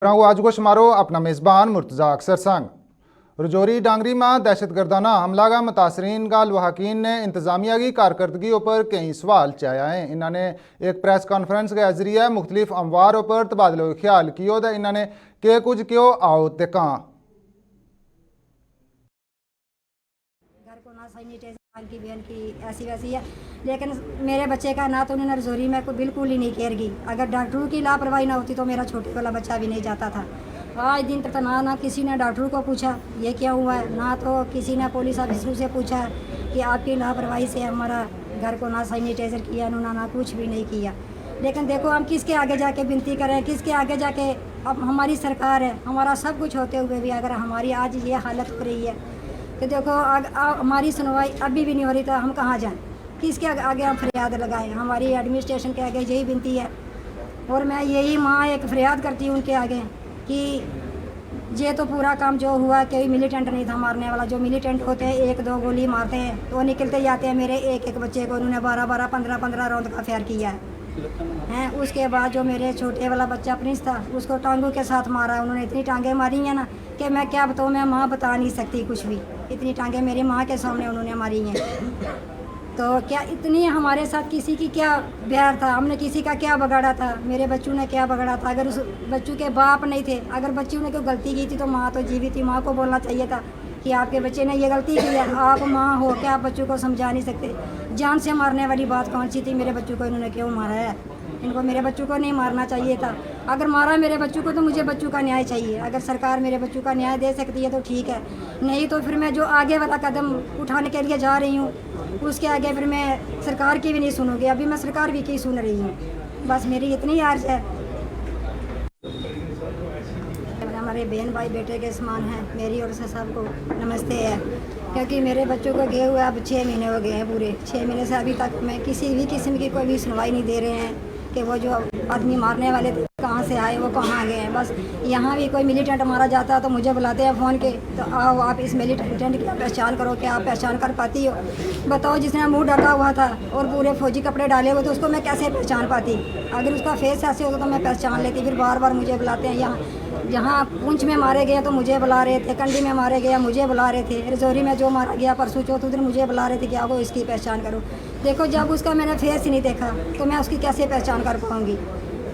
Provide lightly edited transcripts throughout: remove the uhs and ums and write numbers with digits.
आज को शुमारो अपना मेज़बान मुर्तज़ा अक्सर संग रजौरी डांगरी में दहशतगर्दाना हमला का मुतासरीन का लवाहकीन ने इंतजामिया की कारकर्दगी पर कई सवाल चाया है। इन्होंने एक प्रेस कॉन्फ्रेंस के जरिए मुख्तलिफ अमवारों पर तबादला ख्याल किया तो इन्होंने के कुछ क्यों आओ ते कहाँ घर को ना सैनिटाइजर की बहन की ऐसी वैसी है, लेकिन मेरे बच्चे का ना तो उन्होंने रजौरी में कोई बिल्कुल ही नहीं केयर की। अगर डॉक्टरों की लापरवाही ना होती तो मेरा छोटे वाला बच्चा भी नहीं जाता था। आज दिन तक ना किसी ने डॉक्टरों को पूछा ये क्या हुआ है, ना तो किसी ने पुलिस ऑफिसरों से पूछा कि आपकी लापरवाही से हमारा घर को ना सैनिटाइजर किया, उन्होंने ना कुछ भी नहीं किया। लेकिन देखो हम किसके आगे जाके विनती करें, किसके आगे जाके, अब हमारी सरकार है, हमारा सब कुछ होते हुए भी अगर हमारी आज ये हालत हो रही है तो देखो हमारी सुनवाई अभी भी नहीं हो रही तो हम कहाँ जाएं, किसके आगे हम फरियाद लगाएं। हमारी एडमिनिस्ट्रेशन के आगे यही विनती है और मैं यही माँ एक फरियाद करती हूँ उनके आगे कि ये तो पूरा काम जो हुआ कोई मिलिटेंट नहीं था मारने वाला। जो मिलिटेंट होते हैं एक दो गोली मारते हैं तो निकलते जाते हैं। मेरे एक बच्चे को उन्होंने 12-12 15-15 राउंड का फायर किया है। उसके बाद जो मेरे छोटे वाला बच्चा प्रिंस था उसको टांगों के साथ मारा। उन्होंने इतनी टांगें मारी हैं ना कि मैं क्या बताऊँ, मैं माँ बता नहीं सकती कुछ भी। इतनी टांगें मेरी माँ के सामने उन्होंने मारी हैं। तो क्या इतनी हमारे साथ किसी की क्या बैर था, हमने किसी का क्या बगाड़ा था, मेरे बच्चों ने क्या बगाड़ा था। अगर उस बच्चों के बाप नहीं थे, अगर बच्चों ने कोई गलती की थी तो माँ तो जीवित थी, माँ को बोलना चाहिए था कि आपके बच्चे ने ये गलती की है। आप माँ हो क्या आप बच्चों को समझा नहीं सकते? जान से मारने वाली बात कौन सी थी? मेरे बच्चों को इन्होंने क्यों मारा है? इनको मेरे बच्चों को नहीं मारना चाहिए था। अगर मारा मेरे बच्चों को तो मुझे बच्चों का न्याय चाहिए। अगर सरकार मेरे बच्चों का न्याय दे सकती है तो ठीक है, नहीं तो फिर मैं जो आगे वाला कदम उठाने के लिए जा रही हूँ उसके आगे फिर मैं सरकार की भी नहीं सुनूंगी। अभी मैं सरकार भी की सुन रही हूँ। बस मेरी इतनी अर्ज है। हमारे बहन भाई बेटे के समान हैं, मेरी ओर से सबको नमस्ते है। क्योंकि मेरे बच्चों को गए हुए अब 6 महीने हो गए हैं, पूरे 6 महीने से अभी तक मैं किसी भी किस्म की कोई भी सुनवाई नहीं दे रहे हैं कि वो जो आदमी मारने वाले थे कहाँ से आए, वो कहाँ गए हैं। बस यहाँ भी कोई मिलिटेंट मारा जाता है तो मुझे बुलाते हैं फ़ोन के, तो आओ आप इस मिलिटेंट की पहचान करो। क्या आप पहचान कर पाती हो? बताओ, जिसने मुंह ढका हुआ था और पूरे फौजी कपड़े डाले हुए तो उसको मैं कैसे पहचान पाती? अगर उसका फेस ऐसे होता तो मैं पहचान लेती। फिर बार बार मुझे बुलाते हैं। जहाँ पुंछ में मारे गए तो मुझे बुला रहे थे, कंडी में मारे गया मुझे बुला रहे थे, रजौरी में जो मारा गया परसों चौथे दिन मुझे बुला रहे थे कि आओ इसकी पहचान करो। देखो जब उसका मैंने फेस ही नहीं देखा तो मैं उसकी कैसे पहचान कर पाऊँगी?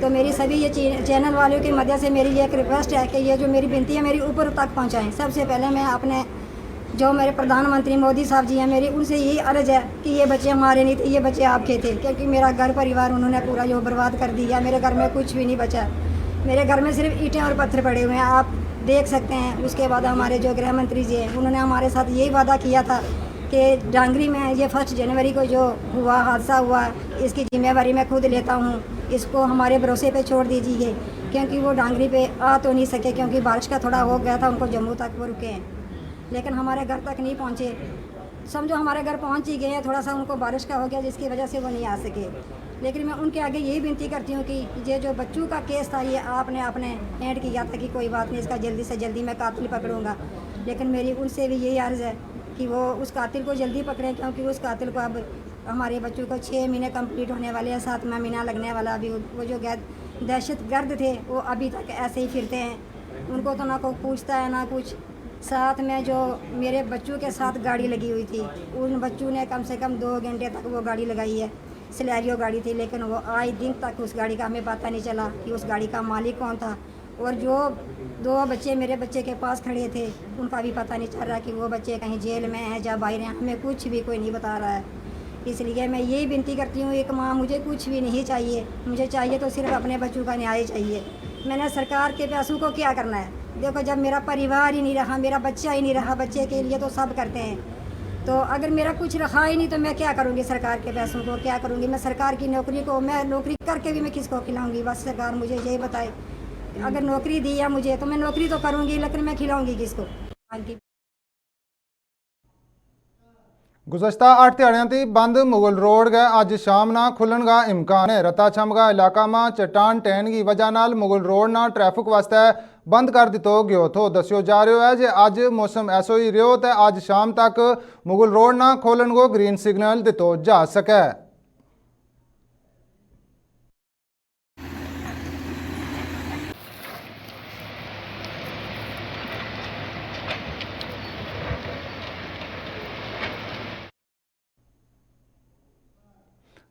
तो मेरी सभी ये चैनल वालों की मदद से मेरी ये एक रिक्वेस्ट है कि ये जो मेरी विनती है मेरी ऊपर तक पहुँचाएँ। सबसे पहले मैं अपने जो मेरे प्रधानमंत्री मोदी साहब जी हैं, मेरी उनसे यही अर्ज़ है कि ये बच्चे हमारे नहीं थे, ये बच्चे आपके थे। क्योंकि मेरा घर परिवार उन्होंने पूरा जो बर्बाद कर दिया। मेरे घर में कुछ भी नहीं बचा, मेरे घर में सिर्फ ईंटें और पत्थर पड़े हुए हैं, आप देख सकते हैं। उसके बाद हमारे जो गृह मंत्री जी हैं उन्होंने हमारे साथ यही वादा किया था कि डांगरी में ये 1 जनवरी को जो हुआ हादसा हुआ इसकी जिम्मेवारी मैं खुद लेता हूँ, इसको हमारे भरोसे पे छोड़ दीजिए। क्योंकि वो डांगरी पे आ तो नहीं सके क्योंकि बारिश का थोड़ा हो गया था, उनको जम्मू तक वो रुके हैं लेकिन हमारे घर तक नहीं पहुँचे। समझो हमारे घर पहुँच ही गए हैं, थोड़ा सा उनको बारिश का हो गया जिसकी वजह से वो नहीं आ सके। लेकिन मैं उनके आगे यही विनती करती हूँ कि ये जो बच्चों का केस था ये आपने अपने एंड किया था कि कोई बात नहीं, इसका जल्दी से जल्दी मैं कातिल पकड़ूंगा। लेकिन मेरी उनसे भी यही अर्ज़ है कि वो उस कातिल को जल्दी पकड़ें, क्योंकि उस कातिल को अब हमारे बच्चों को 6 महीने कंप्लीट होने वाले हैं, 7वां महीना लगने वाला। अभी वो जो दहशतगर्द थे वो अभी तक ऐसे ही फिरते हैं, उनको तो ना कोई पूछता है ना कुछ। साथ में जो मेरे बच्चों के साथ गाड़ी लगी हुई थी उन बच्चों ने कम से कम 2 घंटे तक वो गाड़ी लगाई है। सिलेरियो गाड़ी थी, लेकिन वो आज दिन तक उस गाड़ी का हमें पता नहीं चला कि उस गाड़ी का मालिक कौन था। और जो 2 बच्चे मेरे बच्चे के पास खड़े थे उनका भी पता नहीं चल रहा कि वो बच्चे कहीं जेल में हैं या बाहर हैं, हमें कुछ भी कोई नहीं बता रहा है। इसलिए मैं यही विनती करती हूँ, एक माँ, मुझे कुछ भी नहीं चाहिए, मुझे चाहिए तो सिर्फ अपने बच्चों का न्याय चाहिए। मैंने सरकार के पैसों को क्या करना है? देखो जब मेरा परिवार ही नहीं रहा, मेरा बच्चा ही नहीं रहा, बच्चे के लिए तो सब करते हैं, तो अगर मेरा कुछ रखा ही नहीं तो मैं क्या करूँगी? सरकार के पैसों को क्या करूँगी? मैं सरकार की नौकरी को, मैं नौकरी करके भी मैं किसको खिलाऊँगी? बस सरकार मुझे यही बताए, अगर नौकरी दी है मुझे तो मैं नौकरी तो करूँगी, लेकिन मैं खिलाऊँगी किसको? गुज़श्ता 8 दिहाड़ियां थी बंद मुगल रोड गए अज शाम ना खुलन का इम्कान है। रताछम का इलाका में चट्टान टहन की वजह नाल मुगल रोड ना ट्रैफिक वास्ते बंद कर दितो गयो थो। दस्यो जा रहा है जे अज मौसम ऐसो ही रहो तो अज शाम तक मुगल रोड ना खोलन को ग्रीन सिग्नल दितो जा सके।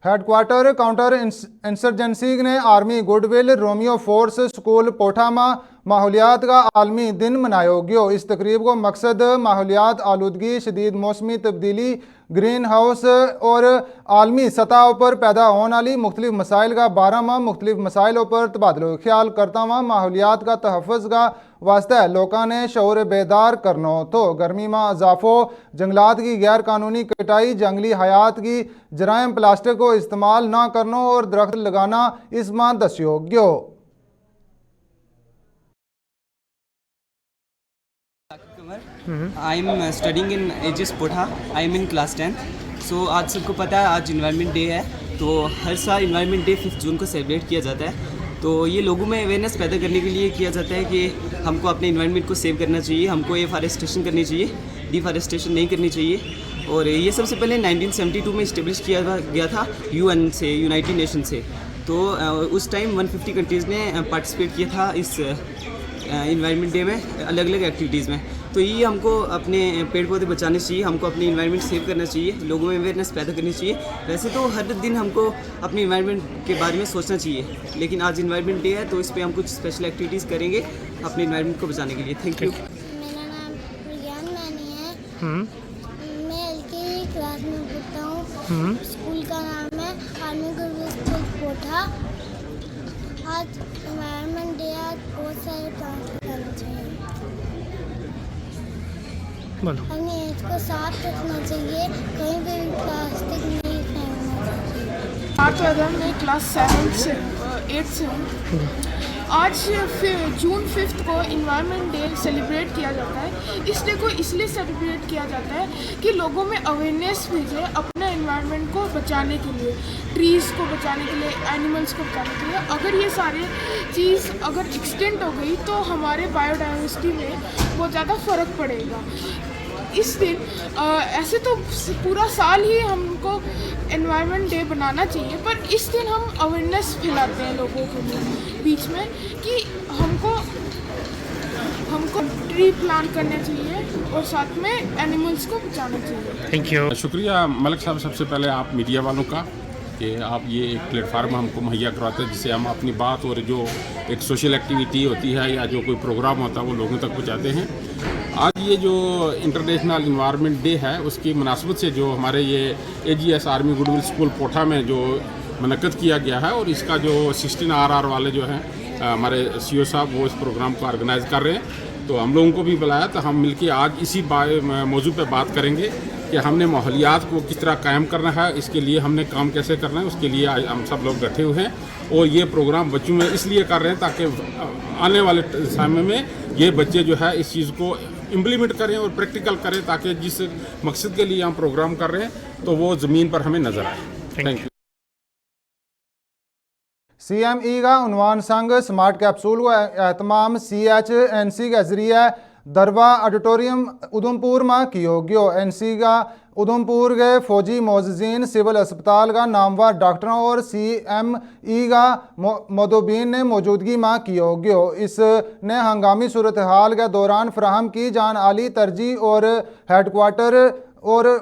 हेडक्वार्टर काउंटर इंसर्जेंसी ने army goodwill Romeo force school Potha में माहौलियात का आलमी दिन मनाया गया। इस तकरीब को मकसद माहौलियात आलूदगी, शदीद मौसमी तब्दीली, ग्रीन हाउस और आलमी सतह पर पैदा होने वाली मुख्तलिफ मसाइल का बारे में मुख्तलिफ मसाइलों पर तबादला ख्याल करता हुआ माहौलियात का तहफ़्फ़ुज़ का वास्ते लोगों ने शऊर बेदार करना तो गर्मी में इजाफो, जंगलात की गैर कानूनी कटाई, जंगली हयात की जराइम, प्लास्टिक को इस्तेमाल ना करना और दरख्त लगाना इसमें दस्यो गयो। I am studying in AGS Potha. I am in class 10। So आज सबको पता है आज इन्वायरमेंट डे है, तो हर साल इन्वायरमेंट डे 5 जून को सेलिब्रेट किया जाता है। तो ये लोगों में अवेयरनेस पैदा करने के लिए किया जाता है कि हमको अपने इन्वायरमेंट को सेव करना चाहिए, हमको एफॉरेस्टेशन करनी चाहिए, डिफॉरेस्टेशन नहीं करनी चाहिए। और ये सबसे पहले 1972 में इस्टेब्लिश किया गया था यूएन से, यूनाइटेड नेशन से। तो उस टाइम 150 कंट्रीज़ ने पार्टिसिपेट किया था इस इन्वायरमेंट डे में, अलग अलग एक्टिविटीज़ में। तो ये हमको अपने पेड़ पौधे बचाने चाहिए, हमको अपनी इन्वायरमेंट सेव करना चाहिए, लोगों में अवेयरनेस पैदा करनी चाहिए। वैसे तो हर दिन हमको अपनी इन्वायरमेंट के बारे में सोचना चाहिए, लेकिन आज इन्वायरमेंट डे है तो इस पर हम कुछ स्पेशल एक्टिविटीज़ करेंगे अपने इन्वायरमेंट को बचाने के लिए। Thank you. मेरा नाम प्रज्ञान मैनी है। मैं एलकेजी क्लास में पढ़ता हूँ। स्कूल का नाम है आर्मी गुडविल स्कूल पोठा। आज इन्वायरमेंट डे, आज बहुत सारे प्लांट लगाने चाहिए, अपनी एज को साफ रखना चाहिए, कहीं पे भी प्लास्टिक नहीं फेंकना चाहिए। आदम मैं क्लास 8 से हूँ। आज जून 5 को इन्वायरमेंट डे सेलिब्रेट किया जाता है। इस डे को इसलिए सेलिब्रेट किया जाता है कि लोगों में अवेयरनेस भेजे अपने इन्वायरमेंट को बचाने के लिए, ट्रीज़ को बचाने के लिए, एनिमल्स को बचाने के लिए। अगर ये सारी चीज़ अगर एक्सटेंड हो गई तो हमारे बायोडाइवर्सिटी में बहुत ज़्यादा फ़र्क पड़ेगा। इस दिन ऐसे तो पूरा साल ही हमको एनवायरनमेंट डे बनाना चाहिए, पर इस दिन हम अवेयरनेस फैलाते हैं लोगों के बीच में कि हमको ट्री प्लांट करना चाहिए और साथ में एनिमल्स को बचाना चाहिए। Thank you. शुक्रिया मलिक साहब, सबसे पहले आप मीडिया वालों का कि आप ये एक प्लेटफार्म हमको मुहैया करवाते हैं जिससे हम अपनी बात और जो एक सोशल एक्टिविटी होती है या जो कोई प्रोग्राम होता है वो लोगों तक पहुँचाते हैं। आज ये जो इंटरनेशनल इन्वायरमेंट डे है उसकी मुनासबत से जो हमारे ये AGS army goodwill school Potha में जो मुनक़्क़द किया गया है और इसका जो 16RR वाले जो हैं हमारे सीओ साहब वो इस प्रोग्राम को ऑर्गेनाइज़ कर रहे हैं। तो हम लोगों को भी बुलाया, तो हम मिलके आज इसी मौजू पे बात करेंगे कि हमने माहौलियात को किस तरह कायम करना है, इसके लिए हमने काम कैसे करना है, उसके लिए आज हम सब लोग बैठे हुए हैं। और ये प्रोग्राम बच्चों में इसलिए कर रहे हैं ताकि आने वाले समय में ये बच्चे जो है इस चीज़ को इम्प्लीमेंट करें और प्रैक्टिकल करें, ताकि जिस मकसद के लिए हम प्रोग्राम कर रहे हैं तो वो ज़मीन पर हमें नज़र आए। Thank you. CME का उन्वान संग स्मार्ट कैप्सूल का एहतमाम CHNC के जरिए दरवा ऑडिटोरियम उधमपुर में किया गया। NC का उधमपुर के फौजी मोअज़्ज़ीन, सिविल अस्पताल का नामवर डॉक्टरों और CME का मोदोबीन ने मौजूदगी में किया गया। इसने हंगामी सूरत हाल के दौरान फराहम की जान आली तरजीह और हेडक्वार्टर और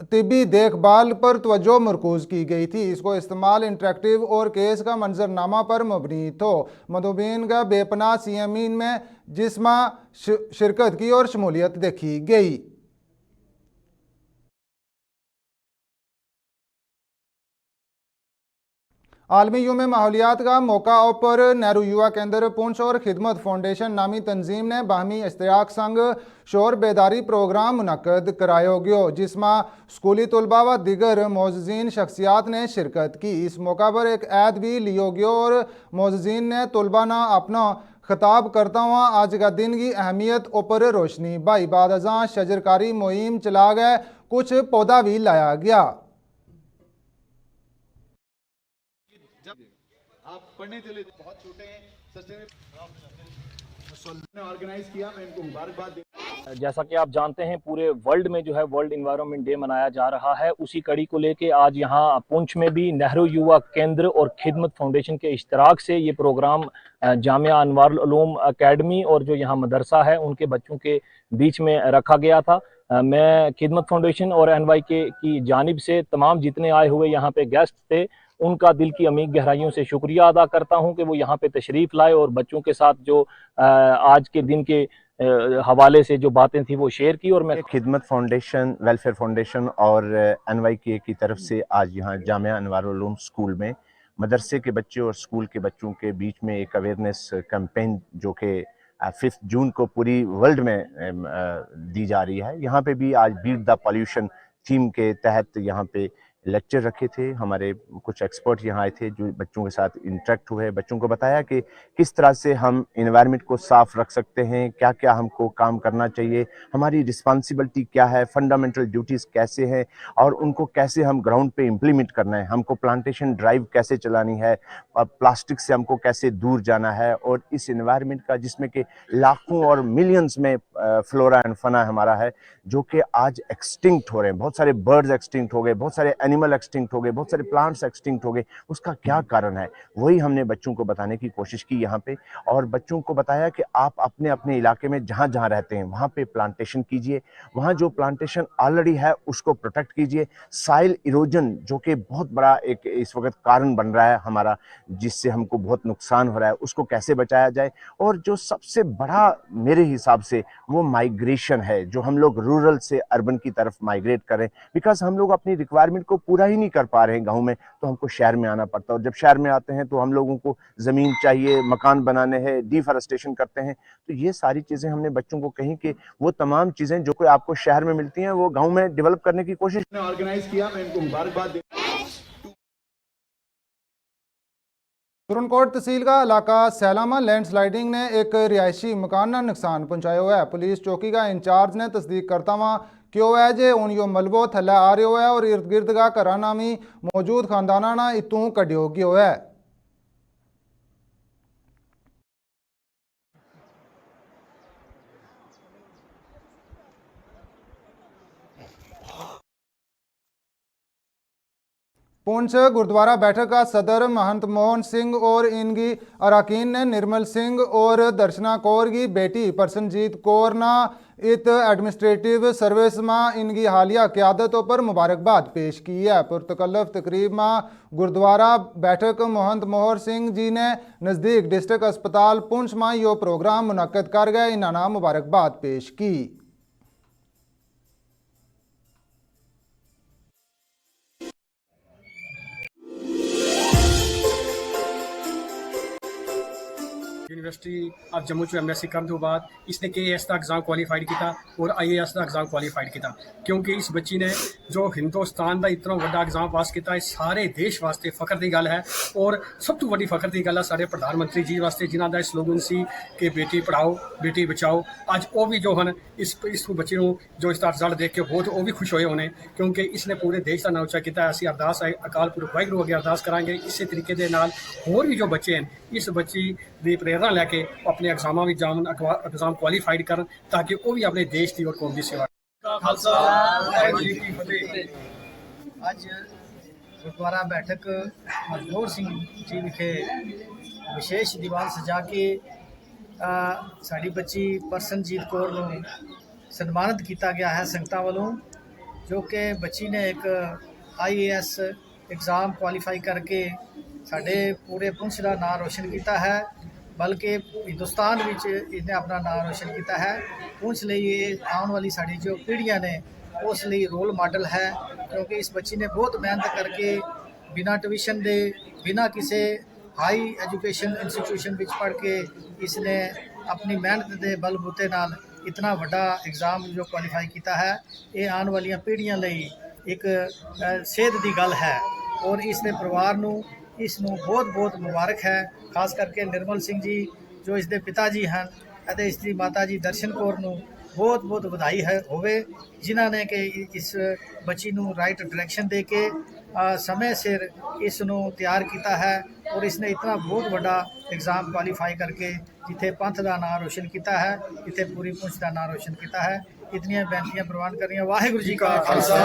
तिब्बी देखभाल पर तवज्जो मरकूज़ की गई थी। इसको इस्तेमाल इंटरेक्टिव और केस का मंजरनामा पर मबनी तो मदोबीन का बेपनाह CME में जिसमें शिरकत की और शमूलियत देखी गई। आलमी यूम माहौलियात का मौका पर नेहरू युवा केंद्र पुंछ और खिदमत फाउंडेशन नामी तंजीम ने बाहमी इश्तिराक संग शोर बेदारी प्रोग्राम मुनक्कद कराया गया, जिसमें स्कूली तलबा व दिगर मोअज़्ज़ीन शख्सियात ने शिरकत की। इस मौका पर एक ऐद भी लिया गया और मोअज़्ज़ीन ने तलबा ना अपना खिताब करता हुआ आज का दिन की अहमियत पर रोशनी बाई। बाद अज़ां शजरकारी मुहिम चला गए, कुछ पौधा भी लाया गया। आप पढ़ने चले बहुत छोटे हैं, ऑर्गेनाइज किया, मैं इनको मुबारकबाद देता हूं। जैसा कि आप जानते हैं पूरे वर्ल्ड में जो है वर्ल्ड एनवायरनमेंट डे मनाया जा रहा है। उसी कड़ी को लेके आज यहाँ पुंछ में भी नेहरू युवा केंद्र और खिदमत फाउंडेशन के इश्तराक से ये प्रोग्राम जामिया अनवारुल उलूम एकेडमी और जो यहाँ मदरसा है उनके बच्चों के बीच में रखा गया था। मैं खिदमत फाउंडेशन और एनवाईके की जानिब से तमाम जितने आए हुए यहाँ पे गेस्ट थे उनका दिल की अमीर गहराइयों से शुक्रिया अदा करता हूँ कि वो यहाँ पे तशरीफ़ लाए और बच्चों के साथ जो आज के दिन के हवाले से जो बातें थी वो शेयर की। और मैं खिदमत फाउंडेशन, वेलफेयर फाउंडेशन और एनवाईके की तरफ से आज यहाँ जामिया अनवारुल उलूम स्कूल में मदरसे के बच्चे और स्कूल के बच्चों के बीच में एक अवेयरनेस कैंपेन जो कि 5 जून को पूरी वर्ल्ड में दी जा रही है। यहाँ पे भी आज बीट द पॉल्यूशन थीम के तहत यहाँ पे लेक्चर रखे थे। हमारे कुछ एक्सपर्ट यहाँ आए थे जो बच्चों के साथ इंटरेक्ट हुए, बच्चों को बताया कि किस तरह से हम एनवायरनमेंट को साफ रख सकते हैं, क्या क्या हमको काम करना चाहिए, हमारी रिस्पांसिबिलिटी क्या है, फंडामेंटल ड्यूटीज़ कैसे हैं और उनको कैसे हम ग्राउंड पे इम्प्लीमेंट करना है, हमको प्लांटेशन ड्राइव कैसे चलानी है और प्लास्टिक से हमको कैसे दूर जाना है। और इस एनवायरनमेंट का जिसमें कि लाखों और मिलियंस में फ्लोरा एंड फना हमारा है जो कि आज एक्सटिंक्ट हो रहे हैं, बहुत सारे बर्ड्स एक्सटिंक्ट हो गए, बहुत सारे एनिमल एक्सटिंक्ट हो गए, बहुत सारे प्लांट्स एक्सटिंक्ट हो गए। उसका क्या कारण है वही हमने बच्चों को बताने की कोशिश की यहाँ पे, और बच्चों को बताया कि आप अपने अपने इलाके में जहाँ जहाँ रहते हैं वहाँ पे प्लांटेशन कीजिए, वहाँ जो प्लांटेशन ऑलरेडी है उसको प्रोटेक्ट कीजिए। साइल इरोजन जो कि बहुत बड़ा एक इस वक्त कारण बन रहा है हमारा, जिससे हमको बहुत नुकसान हो रहा है, उसको कैसे बचाया जाए। और जो सबसे बड़ा मेरे हिसाब से वो माइग्रेशन है, जो हम लोग रूरल से अर्बन की तरफ माइग्रेट करें, बिकॉज हम लोग अपनी रिक्वायरमेंट को पूरा ही नहीं कर पा रहे हैं गाँव में, तो हमको शहर में आना पड़ता है। और जब शहर में आते हैं तो हम लोगों को ज़मीन चाहिए, मकान बनाने हैं, डिफॉरेस्टेशन करते हैं। तो ये सारी चीज़ें हमने बच्चों को कहीं कि वो तमाम चीज़ें जो कोई आपको शहर में मिलती हैं वो गाँव में डेवलप करने की कोशिश ऑर्गेनाइज किया। मैं इनको मुबारकबाद। सुरनकोट तहसील का इलाका सैलामा लैंडस्लाइडिंग ने एक रिहायशी मकान का नुकसान पहुंचाया हुआ है। पुलिस चौकी का इंचार्ज ने तस्दीक करता हुआ क्यों है जे हूँ यो मलबो थले आ रहा है और इर्द गिर्द का घरा नामी मौजूद खानदाना ना इतों कड्यो गयो है। पुंछ गुरुद्वारा बैठक का सदर महंत मोहन सिंह और इनकी अरकान ने निर्मल सिंह और दर्शना कौर की बेटी परसनजीत कौर ना इत एडमिनिस्ट्रेटिव सर्विस में इनकी हालिया क़यादतों पर मुबारकबाद पेश की है। पुरतकल्लफ तकरीब में गुरुद्वारा बैठक महंत मोहन सिंह जी ने नज़दीक डिस्ट्रिक्ट अस्पताल पुंछ में यो प्रोग्राम मुनक्कद कर गए, इन्होंने मुबारकबाद पेश की। यूनिवर्सिटी ऑफ जम्मू च एमएससी करने तो बाद इसने KAS का एग्ज़ाम क्वालीफाइड किया और IAS का एग्ज़ाम क्वालीफाइड किया, क्योंकि इस बच्ची ने जो हिंदुस्तान का इतना बड़ा एग्ज़ाम पास किया सारे देश वास्ते फ़ख्र की गल है। और सब तो बड़ी फ़ख्र की गल है सारे प्रधानमंत्री जी वास्ते जिन्हों का स्लोगन सी कि बेटी पढ़ाओ बेटी बचाओ। अज वो भी जो हैं इस बच्ची को जो इसका रिजल्ट देख के बहुत वो भी खुश होए होने, क्योंकि इसने पूरे देश का नाम उच्चा किया। असीं अरदास है अकाल पुरख वाहिगुरू अगे अरदास करांगे इस तरीके के नाल होर भी जो बच्चे हैं इस बच्ची की प्रेरणा लैके अपने एग्जामां भी जावन, एग्जाम क्वालीफाइड करन ताकि वो भी अपने देश की और कौम की सेवा। आज गुरुद्वारा बैठक मनमोहन सिंह जी विखे विशेष दीवान सजा के साड़ी बच्ची परसनजीत कौर नूं सन्मानित किया गया है संगतां वालों, जो कि बच्ची ने एक IAS एग्ज़ाम क्वालीफाई करके साढ़े पूरे पुंछ का नाम रोशन किया है, बल्कि हिंदुस्तान विच इसने अपना नाम रोशन किया है। पुंछ लिए ये आने वाली साड़ी जो पीढ़ियाँ ने उस लिए रोल मॉडल है, क्योंकि इस बच्ची ने बहुत मेहनत करके बिना ट्यूशन दे बिना किसी हाई एजुकेशन इंस्टीट्यूशन विच पढ़ के इसने अपनी मेहनत के बलबूते नाल इतना बड़ा एग्ज़ाम जो क्वालीफाई किया है। ये आने वाली पीढ़ियाँ लिए एक सेहत की गल है और इसके परिवार नूं इसनूं बहुत बहुत मुबारक है। खास करके निर्मल सिंह जी जो इसके पिता जी हैं ਅਤੇ इसकी माता जी दर्शन कौर नूं बहुत बहुत बधाई है होवे, जिन्होंने कि इस बच्ची नूं राइट डायरैक्शन दे के समय सिर इस ਨੂੰ ਤਿਆਰ ਕੀਤਾ ਹੈ ਔਰ ਇਸਨੇ ਇਤਨਾ ਬਹੁਤ ਵੱਡਾ ਐਗਜ਼ਾਮ ਕੁਆਲੀਫਾਈ ਕਰਕੇ ਜਿੱਥੇ ਪੰਥ ਦਾ ਨਾਂ ਰੋਸ਼ਨ ਕੀਤਾ ਹੈ, ਜਿੱਥੇ ਪੂਰੀ ਪੁੰਛ ਦਾ ਨਾਂ ਰੋਸ਼ਨ ਕੀਤਾ ਹੈ। ਇਤਨੀਆਂ ਬੇਨਤੀਆਂ ਪ੍ਰਵਾਨ ਕਰ ਰਹੀਆਂ। ਵਾਹਿਗੁਰੂ ਜੀ ਕਾ ਖਾਲਸਾ,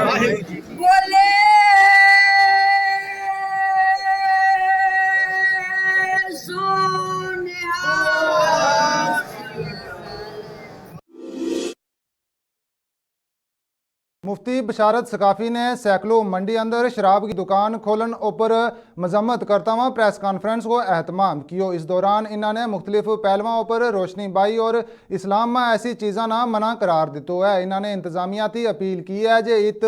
ਵਾਹਿਗੁਰੂ ਜੀ ਕੀ ਫਤਿਹ। मुफ्ती बशारत सकाफ़ी ने सैकड़ों मंडी अंदर शराब की दुकान खोलन ऊपर मजम्मत करता हुआ प्रेस कॉन्फ्रेंस को एहतमाम किया। इस दौरान इन्होंने मुख्तलिफ पहलुओं पर रोशनी पाई और इस्लाम में ऐसी चीज़ा ना मना करार दितो है। इन्होंने इंतजामियाती अपील की है जे इत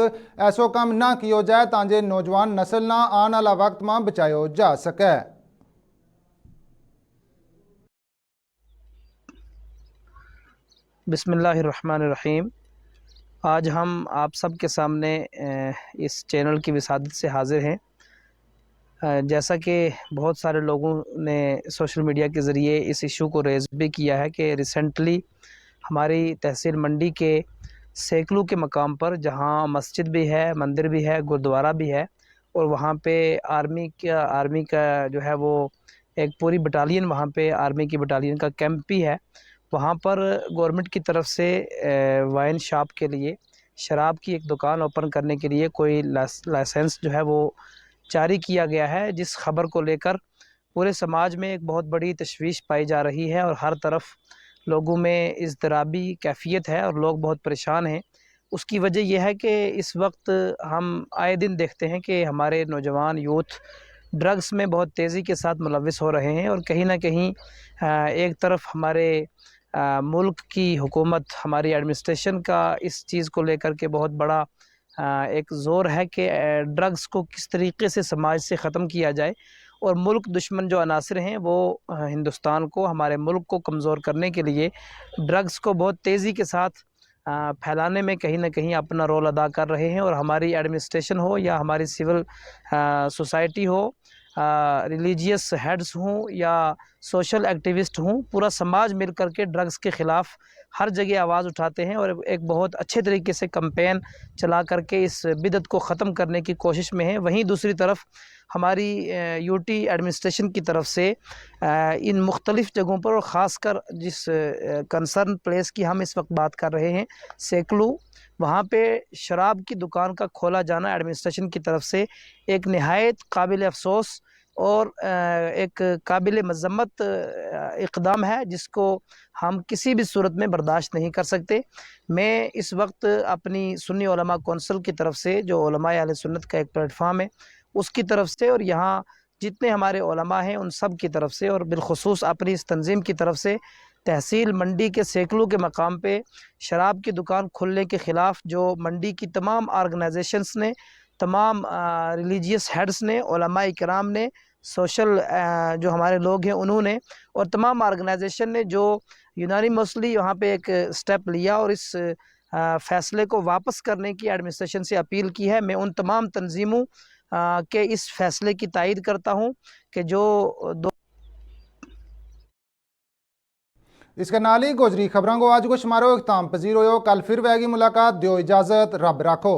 ऐसो काम ना किया जाए ताकि नौजवान नस्ल ना आने वाला वक्त में बचाया जा सके। बिस्मिल्लाहिर्रहमानिर्रहीम। आज हम आप सब के सामने इस चैनल की विसादत से हाज़िर हैं। जैसा कि बहुत सारे लोगों ने सोशल मीडिया के ज़रिए इस इशू को रेज़ भी किया है कि रिसेंटली हमारी तहसील मंडी के सेकलू के मकाम पर, जहां मस्जिद भी है, मंदिर भी है, गुरुद्वारा भी है और वहां पे आर्मी का जो है वो एक पूरी बटालियन, वहां पे आर्मी की बटालियन का कैंप भी है। वहाँ पर गवर्नमेंट की तरफ से वाइन शॉप के लिए, शराब की एक दुकान ओपन करने के लिए कोई लाइसेंस जो है वो जारी किया गया है, जिस खबर को लेकर पूरे समाज में एक बहुत बड़ी तशवीश पाई जा रही है और हर तरफ लोगों में इज़्तिराबी कैफियत है और लोग बहुत परेशान हैं। उसकी वजह यह है कि इस वक्त हम आए दिन देखते हैं कि हमारे नौजवान यूथ ड्रग्स में बहुत तेज़ी के साथ मुलविस हो रहे हैं और कहीं ना कहीं एक तरफ हमारे मुल्क की हुकूमत, हमारी एडमिनिस्ट्रेशन का इस चीज़ को लेकर के बहुत बड़ा एक ज़ोर है कि ड्रग्स को किस तरीके से समाज से ख़त्म किया जाए और मुल्क दुश्मन जो अनासर हैं वो हिंदुस्तान को, हमारे मुल्क को कमज़ोर करने के लिए ड्रग्स को बहुत तेज़ी के साथ फैलाने में कहीं ना कहीं अपना रोल अदा कर रहे हैं। और हमारी एडमिनिस्ट्रेशन हो या हमारी सिविल सोसाइटी हो, रिलीजियस हेड्स हों या सोशल एक्टिविस्ट हों, पूरा समाज मिल कर के ड्रग्स के ख़िलाफ़ हर जगह आवाज़ उठाते हैं और एक बहुत अच्छे तरीके से कैंपेन चला करके इस बिदत को ख़त्म करने की कोशिश में है। वहीं दूसरी तरफ हमारी यूटी एडमिनिस्ट्रेशन की तरफ से इन मुख्तलिफ़ जगहों पर और ख़ासकर जिस कंसर्न प्लेस की हम इस वक्त बात कर रहे हैं, सेकलू, वहाँ पे शराब की दुकान का खोला जाना एडमिनिस्ट्रेशन की तरफ से एक नहायत काबिल अफसोस और एक काबिल मज़म्मत इक़दाम है, जिसको हम किसी भी सूरत में बर्दाश्त नहीं कर सकते। मैं इस वक्त अपनी सुन्नी उलमा कौंसिल की तरफ से, जो उलमा अहले सुन्नत का एक प्लेटफार्म है, उसकी तरफ से और यहाँ जितने हमारे उलमा हैं उन सब की तरफ से और बिलखुसूस अपनी इस तंजीम की तरफ से तहसील मंडी के सेकलू के मकाम पे शराब की दुकान खुलने के ख़िलाफ़ जो मंडी की तमाम ऑर्गेनाइजेशंस ने, तमाम रिलीजियस हेड्स ने, उलमा इकराम ने, सोशल जो हमारे लोग हैं उन्होंने और तमाम ऑर्गेनाइजेशन ने जो यूनानिमसली वहाँ पे एक स्टेप लिया और इस फ़ैसले को वापस करने की एडमिनिस्ट्रेशन से अपील की है। मैं उन तमाम तंजीमों के इस फ़ैसले की तायद करता हूँ कि जो इसके नाल ही गोजरी खबरों को आज को शुमारो इख्ताम पजीर हो। कल फिर वैगी मुलाकात, दियो इजाज़त, रब राखो।